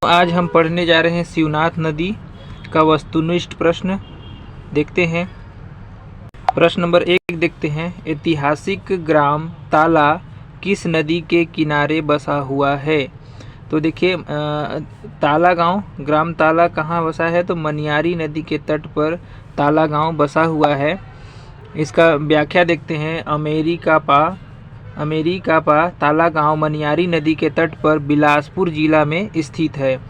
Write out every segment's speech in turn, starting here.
आज हम पढ़ने जा रहे हैं शिवनाथ नदी का वस्तुनिष्ठ प्रश्न। देखते हैं प्रश्न नंबर 1। देखते हैं, ऐतिहासिक ग्राम ताला किस नदी के किनारे बसा हुआ है? तो देखिए, ताला गांव, ग्राम ताला कहाँ बसा है? तो मनियारी नदी के तट पर ताला गांव बसा हुआ है। इसका व्याख्या देखते हैं। अमेरिकापा ताला गांव मनियारी नदी के तट पर बिलासपुर जिला में स्थित है,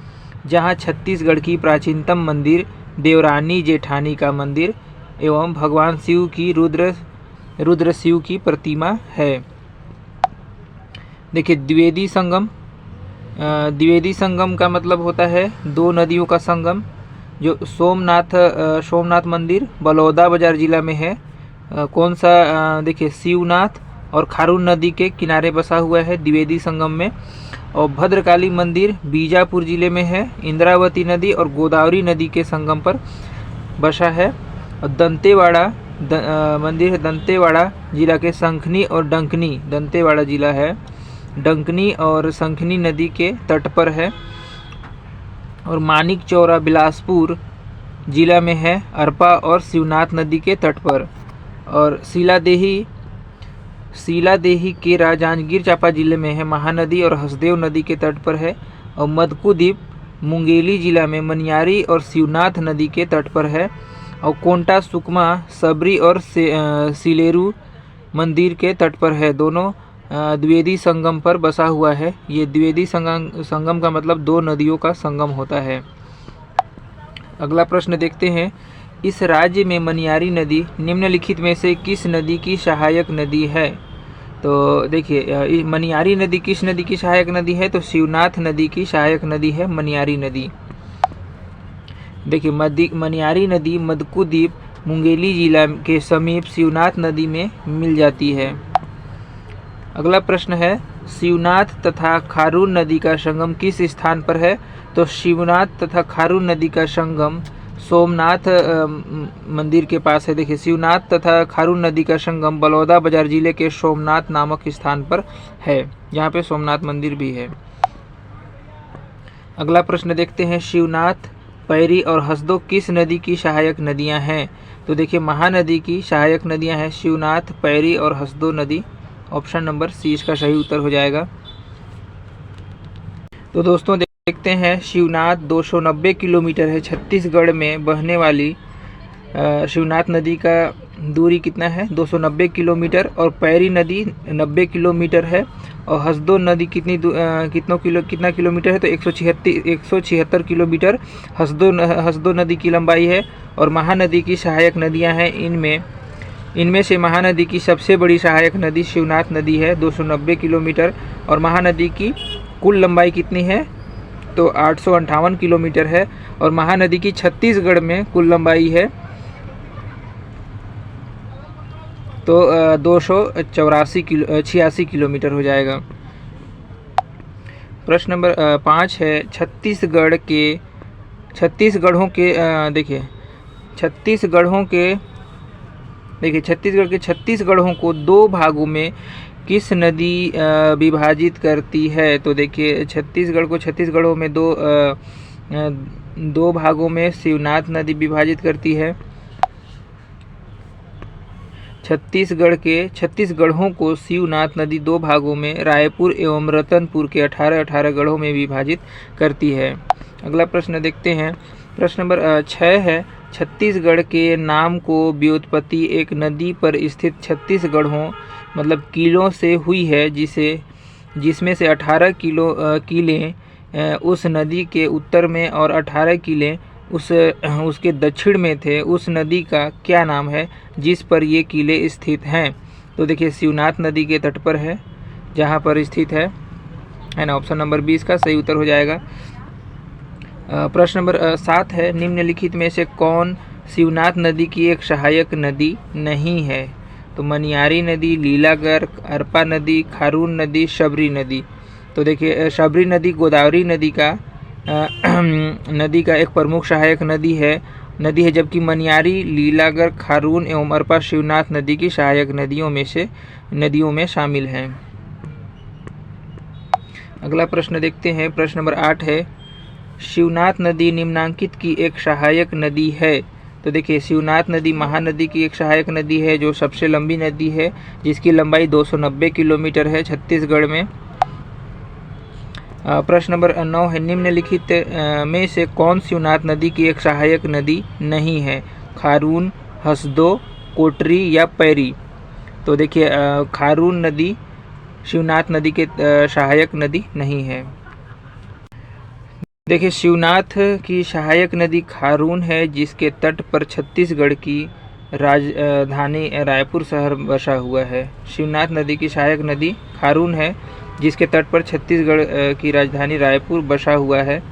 जहां छत्तीसगढ़ की प्राचीनतम मंदिर देवरानी जेठानी का मंदिर एवं भगवान शिव की रुद्र शिव की प्रतिमा है। देखिए, द्विवेदी संगम का मतलब होता है दो नदियों का संगम। जो सोमनाथ मंदिर बलौदा बाजार जिला में है। कौन सा? देखिए, शिवनाथ और खारून नदी के किनारे बसा हुआ है द्विवेदी संगम में। और भद्रकाली मंदिर बीजापुर जिले में है, इंद्रावती नदी और गोदावरी नदी के संगम पर बसा है। और दंतेवाड़ा मंदिर है दंतेवाड़ा जिला के संखनी और डंकनी, दंतेवाड़ा जिला है, डंकनी और संखनी नदी के तट पर है। और मानिक चौरा बिलासपुर जिला में है, अरपा और शिवनाथ नदी के तट पर। और सीलादेही के जांजगीर चांपा जिले में है, महानदी और हसदेव नदी के तट पर है। और मदकुद्वीप मुंगेली जिला में मनियारी और शिवनाथ नदी के तट पर है। और कोंटा सुकमा सबरी और सिलेरू मंदिर के तट पर है। दोनों द्विवेदी संगम पर बसा हुआ है। ये द्विवेदी संगम का मतलब दो नदियों का संगम होता है। अगला प्रश्न देखते हैं, इस राज्य में मनियारी नदी निम्नलिखित में से किस नदी की सहायक नदी है? तो देखिए, मनियारी नदी किस नदी की सहायक नदी है? तो शिवनाथ नदी की सहायक नदी है मनियारी नदी। देखिए, मनियारी नदी मदकुद्वीप मुंगेली जिला के समीप शिवनाथ नदी में मिल जाती है। अगला प्रश्न है, शिवनाथ तथा खारून नदी का संगम किस स्थान पर है? तो शिवनाथ तथा खारून नदी का संगम सोमनाथ मंदिर के पास है। देखिए, शिवनाथ तथा खारून नदी का संगम बलौदा बाजार जिले के सोमनाथ नामक स्थान पर है, जहाँ पे सोमनाथ मंदिर भी है। अगला प्रश्न देखते हैं, शिवनाथ, पैरी और हसदो किस नदी की सहायक नदियाँ हैं? तो देखिए, महानदी की सहायक नदियाँ हैं शिवनाथ, पैरी और हसदो नदी। ऑप्शन नंबर सी इसका सही उत्तर हो जाएगा। तो दोस्तों देखते हैं, शिवनाथ 290 किलोमीटर है, छत्तीसगढ़ में बहने वाली शिवनाथ नदी का दूरी कितना है? 290 किलोमीटर। और पैरी नदी 90 किलोमीटर है। और हसदो नदी कितना किलोमीटर है? तो 176 किलोमीटर हसदो नदी की लंबाई है। और महानदी की सहायक नदियां हैं, इनमें से महानदी की सबसे बड़ी सहायक नदी शिवनाथ नदी है, 290 किलोमीटर। और महानदी की कुल लंबाई कितनी है? तो 858 किलोमीटर है। और महानदी की छत्तीसगढ़ में कुल लंबाई है तो 286 किलोमीटर हो जाएगा। प्रश्न नंबर 5 है, छत्तीसगढ़ के 36 गढ़ों को दो भागों में किस नदी विभाजित करती है? तो देखिए, छत्तीसगढ़ को 36 गढ़ों में दो भागों में शिवनाथ नदी विभाजित करती है। छत्तीस गढ़ों को शिवनाथ नदी दो भागों में रायपुर एवं रतनपुर के 18 गढ़ों में विभाजित करती है। अगला प्रश्न देखते हैं। प्रश्न नंबर 6 है, छत्तीसगढ़ के नाम को व्युत्पत्ति एक नदी पर स्थित 36 गढ़ों मतलब किलों से हुई है, जिसमें से 18 किले उस नदी के उत्तर में और 18 किले उसके दक्षिण में थे। उस नदी का क्या नाम है जिस पर ये किले स्थित हैं? तो देखिए, शिवनाथ नदी के तट पर है, जहाँ पर स्थित है ना। ऑप्शन नंबर 20 का सही उत्तर हो जाएगा। प्रश्न नंबर 7 है, निम्नलिखित में से कौन शिवनाथ नदी की एक सहायक नदी नहीं है? तो मनियारी नदी, लीलागर, अरपा नदी, खारून नदी, शबरी नदी। तो देखिए, शबरी नदी गोदावरी नदी का एक प्रमुख सहायक नदी है, जबकि मनियारी, लीलागर, खारून एवं अरपा शिवनाथ नदी की सहायक नदियों में शामिल हैं। अगला प्रश्न देखते हैं। प्रश्न नंबर 8 है, शिवनाथ नदी निम्नांकित की एक सहायक नदी है। तो देखिए शिवनाथ नदी महानदी की एक सहायक नदी है जो सबसे लंबी नदी है, जिसकी लंबाई 290 किलोमीटर है छत्तीसगढ़ में। प्रश्न नंबर 9 है, निम्नलिखित में से कौन शिवनाथ नदी की एक सहायक नदी नहीं है? खारून, हसदो, कोटरी या पैरी। तो देखिए खारून नदी शिवनाथ नदी के सहायक नदी नहीं है। देखिए शिवनाथ की सहायक नदी खारून है, जिसके तट पर छत्तीसगढ़ की राजधानी रायपुर शहर बसा हुआ है। शिवनाथ नदी की सहायक नदी खारून है, जिसके तट पर छत्तीसगढ़ की राजधानी रायपुर बसा हुआ है।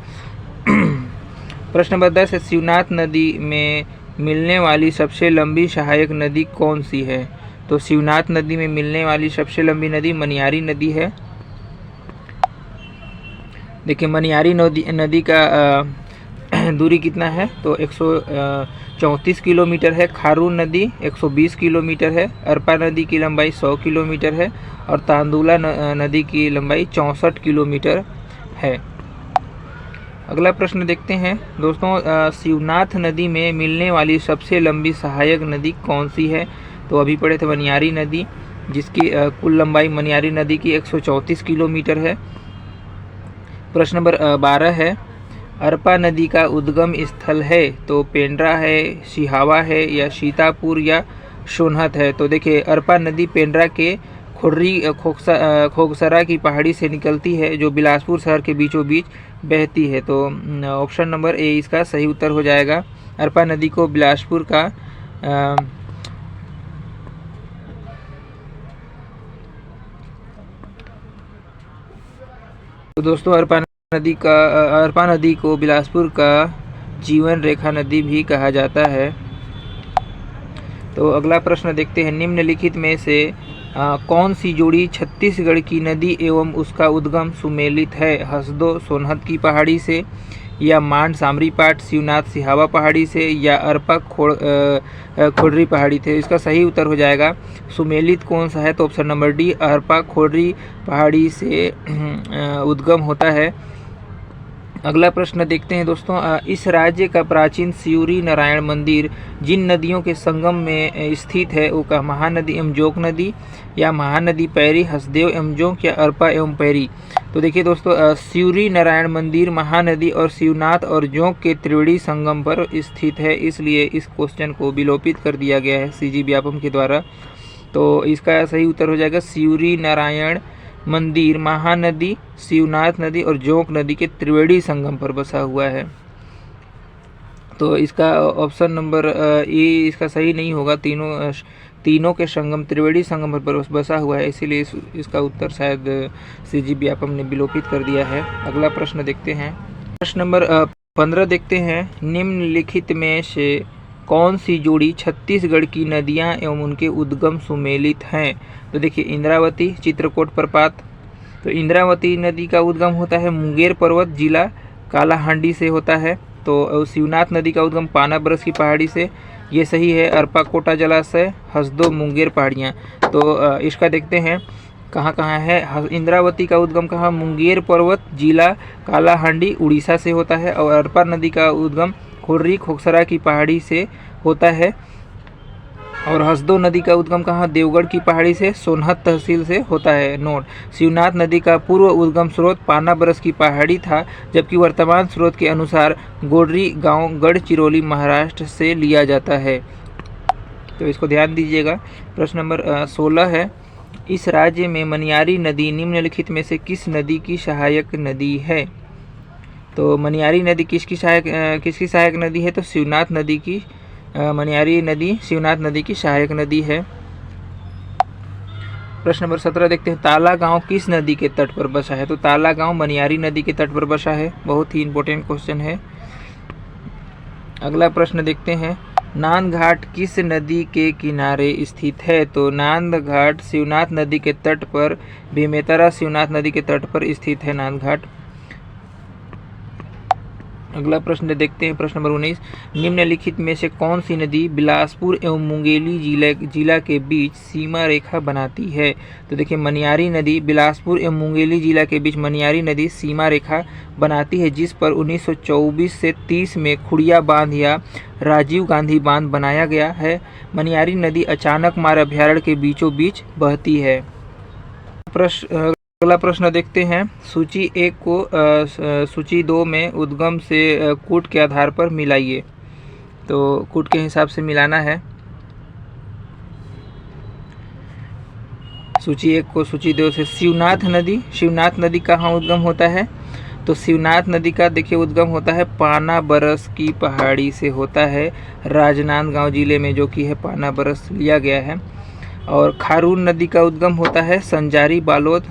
प्रश्न नंबर 10 है, शिवनाथ नदी में मिलने वाली सबसे लंबी सहायक नदी कौन सी है? तो शिवनाथ नदी में मिलने वाली सबसे लंबी नदी मनियारी नदी है। देखिए मनियारी नदी का दूरी कितना है? तो 134 किलोमीटर है। खारून नदी 120 किलोमीटर है। अरपा नदी की लंबाई 100 किलोमीटर है और तांदुला नदी की लंबाई 64 किलोमीटर है। अगला प्रश्न देखते हैं दोस्तों, शिवनाथ नदी में मिलने वाली सबसे लंबी सहायक नदी कौन सी है? तो अभी पढ़े थे मनियारी नदी, जिसकी कुल लंबाई मनियारी नदी की 134 किलोमीटर है। प्रश्न नंबर 12 है, अरपा नदी का उद्गम स्थल है तो पेंड्रा है, सिहावा है या सीतापुर या सोनहत है? तो देखिए अरपा नदी पेंड्रा के खुर्री खोगसरा की पहाड़ी से निकलती है, जो बिलासपुर शहर के बीचों बीच बहती है। तो ऑप्शन नंबर ए इसका सही उत्तर हो जाएगा। अरपा नदी को बिलासपुर का तो दोस्तों अरपा नदी को बिलासपुर का जीवन रेखा नदी भी कहा जाता है। तो अगला प्रश्न देखते हैं, निम्नलिखित में से कौन सी जोड़ी छत्तीसगढ़ की नदी एवं उसका उद्गम सुमेलित है? हसदो सोनहत की पहाड़ी से, या मांड सामरीपाट शिवनाथ सिहावा पहाड़ी से, या अरपा खोडरी पहाड़ी से? इसका सही उत्तर हो जाएगा सुमेलित कौन सा है? तो option number D Arpa Khodri पहाड़ी से उद्गम होता है। अगला प्रश्न देखते हैं दोस्तों, इस राज्य का प्राचीन सियूरी नारायण मंदिर जिन नदियों के संगम में स्थित है वो महानदी एवं जोक नदी, या महानदी पैरी, हसदेव एवं जोक, या अरपा एवं पैरी? तो देखिए दोस्तों सियूरी नारायण मंदिर महानदी और शिवनाथ और जोक के त्रिवेणी संगम पर स्थित है, इसलिए इस क्वेश्चन को विलोपित कर दिया गया है सीजी व्यापम के द्वारा। तो इसका सही उत्तर हो जाएगा सियूरी नारायण मंदिर महानदी, शिवनाथ नदी और जोक नदी के त्रिवेणी संगम पर बसा हुआ है। तो इसका ऑप्शन नंबर ए इसका सही नहीं होगा। तीनों के संगम त्रिवेणी संगम पर बसा हुआ है, इसीलिए इसका उत्तर शायद सीजी व्यापम ने विलोपित कर दिया है। अगला प्रश्न देखते हैं, प्रश्न नंबर 15 देखते हैं, निम्नलिखित में से कौन सी जोड़ी छत्तीसगढ़ की नदियां एवं उनके उद्गम सुमेलित हैं? तो देखिए इंद्रावती, चित्रकोट प्रपात। तो इंद्रावती नदी का उद्गम होता है मुंगेर पर्वत जिला कालाहांडी से होता है। तो शिवनाथ नदी का उद्गम पानाबरस की पहाड़ी से, ये सही है। अरपा कोटा जलाशय, हसदो मुंगेर पहाड़ियाँ। तो इसका देखते हैं कहाँ कहाँ है। इंद्रावती का उद्गम कहाँ? मुंगेर पर्वत जिला कालाहांडी उड़ीसा से होता है। और अरपा नदी का उद्गम खुर्री खोगसरा की पहाड़ी से होता है। और हसदो नदी का उद्गम कहाँ? देवगढ़ की पहाड़ी से सोनहत तहसील से होता है। नोट, शिवनाथ नदी का पूर्व उद्गम स्रोत पानाबरस की पहाड़ी था, जबकि वर्तमान स्रोत के अनुसार गोडरी गांव गढ़चिरौली महाराष्ट्र से लिया जाता है। तो इसको ध्यान दीजिएगा। प्रश्न नंबर 16 है, इस राज्य में मनियारी नदी निम्नलिखित में से किस नदी की सहायक नदी है? तो मनियारी नदी किसकी सहायक नदी है? तो शिवनाथ नदी की मनियारी नदी शिवनाथ नदी की सहायक नदी है। प्रश्न नंबर 17 देखते हैं, ताला गांव किस नदी के तट पर बसा है? तो ताला गांव मनियारी नदी के तट पर बसा है। बहुत ही इंपॉर्टेंट क्वेश्चन है। अगला प्रश्न देखते हैं, नांद घाट किस नदी के किनारे स्थित है? तो नांद घाट शिवनाथ नदी के तट पर, बेमेतरा शिवनाथ नदी के तट पर स्थित है नांद घाट। अगला प्रश्न देखते हैं, प्रश्न नंबर 19, निम्नलिखित में से कौन सी नदी बिलासपुर एवं मुंगेली जिला के बीच सीमा रेखा बनाती है? तो देखिए मनियारी नदी बिलासपुर एवं मुंगेली जिला के बीच मनियारी नदी सीमा रेखा बनाती है, जिस पर 1924 से 30 में खुड़िया बांध या राजीव गांधी बांध बनाया गया है। मनियारी नदी अचानक मार अभयारण्य के बीचों बीच बहती है। अगला प्रश्न देखते हैं, सूची 1 को सूची 2 में उद्गम से कूट के आधार पर मिलाइए। तो कूट के हिसाब से मिलाना है। सूची 1 को सूची 2 से शिवनाथ नदी कहाँ उद्गम होता है? तो शिवनाथ नदी का देखिए उद्गम होता है पाना बरस की पहाड़ी से होता है, राजनांदगांव जिले में, जो कि है पाना बरस लिया गया है। और खारून नदी का उद्गम होता है संजारी बालोद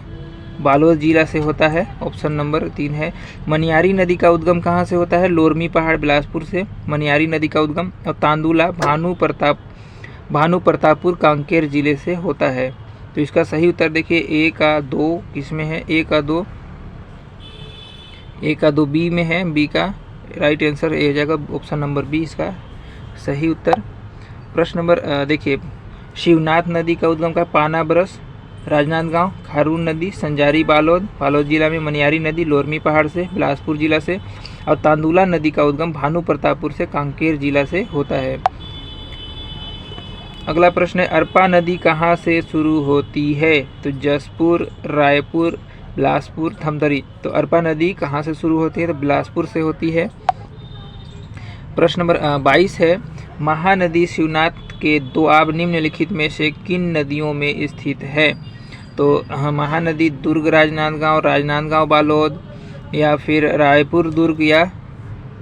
जिला से होता है, ऑप्शन नंबर 3 है। मनियारी नदी का उद्गम कहाँ से होता है? लोरमी पहाड़ बिलासपुर से मनियारी नदी का उद्गम। और तांदुला भानु प्रतापपुर कांकेर जिले से होता है। तो इसका सही उत्तर देखिए ए का 2 किसमें है? ए का 2 बी में है। बी का राइट आंसर ए हो जाएगा, ऑप्शन नंबर बी इसका सही उत्तर। प्रश्न नंबर देखिए, शिवनाथ नदी का उद्गम का पाना बरस राजनांदगांव, खारून नदी संजारी बालोद जिला में, मनियारी नदी लोरमी पहाड़ से बिलासपुर जिला से, और तांदुला नदी का उद्गम भानु प्रतापपुर से कांकेर जिला से होता है। अगला प्रश्न है, अरपा नदी कहाँ से शुरू होती है? तो जसपुर, रायपुर, बिलासपुर, थमदरी। तो अरपा नदी कहाँ से शुरू होती है? तो बिलासपुर से होती है। प्रश्न नंबर 22 है, महानदी शिवनाथ के दोआब निम्नलिखित में से किन नदियों में स्थित है? तो महानदी दुर्ग राजनांदगांव बालोद, या फिर रायपुर दुर्ग, या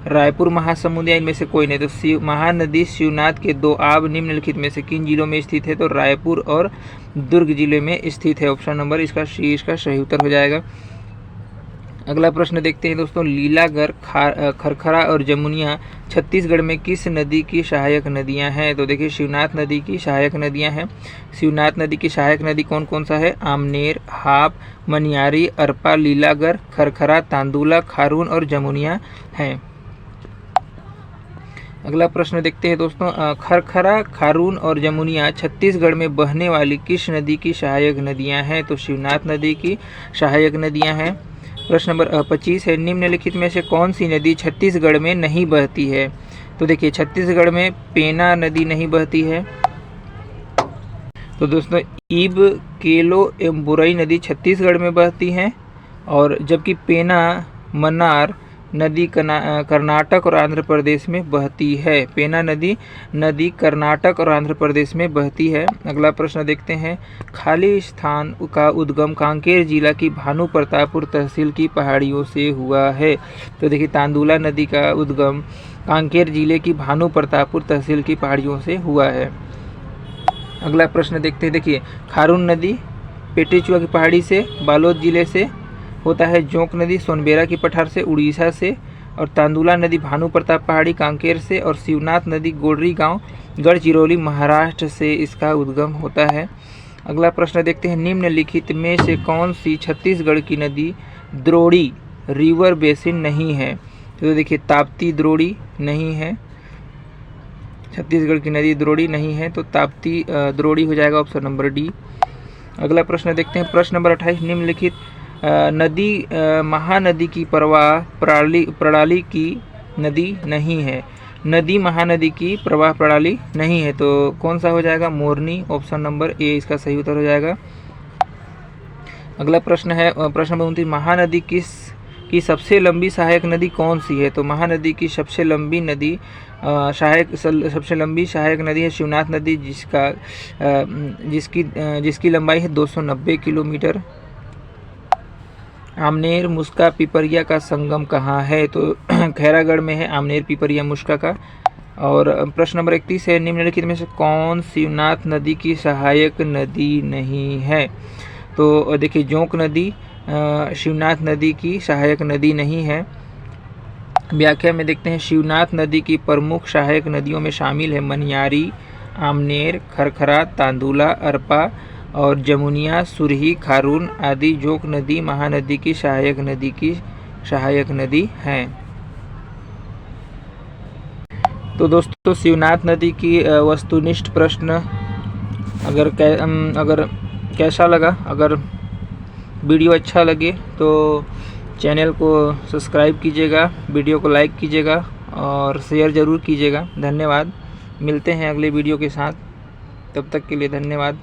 रायपुर महासमुंद, या इनमें से कोई नहीं। तो महानदी शिवनाथ के दोआब निम्नलिखित में से किन जिलों में स्थित है? तो रायपुर और दुर्ग जिले में स्थित है, ऑप्शन नंबर इसका सही उत्तर हो जाएगा। अगला प्रश्न देखते हैं दोस्तों, लीलागढ़, खरखरा और जमुनिया छत्तीसगढ़ में किस नदी की सहायक नदियां हैं? तो देखिए शिवनाथ नदी की सहायक नदियां हैं। शिवनाथ नदी की सहायक नदी कौन कौन सा है? आमनेर, हाप, मनियारी, अरपा, लीलागढ़, खरखरा, तांदुला, खारून और जमुनिया हैं। अगला प्रश्न देखते हैं दोस्तों, खरखरा, खारून और जमुनिया छत्तीसगढ़ में बहने वाली किस नदी की सहायक नदियां हैं? तो शिवनाथ नदी की सहायक नदियां हैं। प्रश्न नंबर 25 है, निम्नलिखित में से कौन सी नदी छत्तीसगढ़ में नहीं बहती है? तो देखिए छत्तीसगढ़ में पेना नदी नहीं बहती है। तो दोस्तों ईब, केलो एवं बुरई नदी छत्तीसगढ़ में बहती हैं, और जबकि पेना, मन्नार नदी कर्नाटक और आंध्र प्रदेश में बहती है। पेना नदी कर्नाटक और आंध्र प्रदेश में बहती है। अगला प्रश्न देखते हैं, खाली स्थान का उद्गम कांकेर जिला की भानु प्रतापपुर तहसील की पहाड़ियों से हुआ है। तो देखिए तांदुला नदी का उद्गम कांकेर जिले की भानु प्रतापपुर तहसील की पहाड़ियों से हुआ है। अगला प्रश्न देखते हैं, देखिए खारून नदी पेटेचुआ की पहाड़ी से बालोद जिले से होता है, जोंक नदी सोनबेरा की पठार से उड़ीसा से, और तांदुला नदी भानु प्रताप पहाड़ी कांकेर से, और शिवनाथ नदी गोडरी गांव गढ़चिरौली महाराष्ट्र से इसका उद्गम होता है। अगला प्रश्न देखते हैं, निम्नलिखित में से कौन सी छत्तीसगढ़ की नदी द्रोड़ी रिवर बेसिन नहीं है? तो देखिए ताप्ती द्रोड़ी नहीं है, छत्तीसगढ़ की नदी द्रोड़ी नहीं है, तो ताप्ती द्रोड़ी हो जाएगा, ऑप्शन नंबर डी। अगला प्रश्न देखते हैं, प्रश्न नंबर 28, निम्नलिखित नदी महानदी की प्रवाह प्रणाली की नदी नहीं है। नदी महानदी की प्रवाह प्रणाली नहीं है, तो कौन सा हो जाएगा? मोरनी, ऑप्शन नंबर ए इसका सही उत्तर हो जाएगा। अगला प्रश्न है, प्रश्न नंबर 29, महानदी की सबसे लंबी सहायक नदी कौन सी है? तो महानदी की सबसे लंबी नदी सबसे लंबी सहायक नदी है शिवनाथ नदी, जिसकी लंबाई है 290 किलोमीटर। आमनेर मुस्का पिपरिया का संगम कहाँ है? तो खैरागढ़ में है आमनेर पिपरिया मुस्का का। और प्रश्न नंबर 31 है, निम्नलिखित में से कौन शिवनाथ नदी की सहायक नदी नहीं है? तो देखिए जोंक नदी शिवनाथ नदी की सहायक नदी नहीं है। व्याख्या में देखते हैं, शिवनाथ नदी की प्रमुख सहायक नदियों में शामिल है मनियारी, आमनेर, खरखरा, तांदुला, अरपा और जमुनिया, सुरही, खारून आदि जोंक नदी महानदी की सहायक नदी हैं। तो दोस्तों शिवनाथ नदी की वस्तुनिष्ठ प्रश्न अगर कैसा लगा, अगर वीडियो अच्छा लगे तो चैनल को सब्सक्राइब कीजिएगा, वीडियो को लाइक कीजिएगा और शेयर ज़रूर कीजिएगा। धन्यवाद। मिलते हैं अगले वीडियो के साथ, तब तक के लिए धन्यवाद।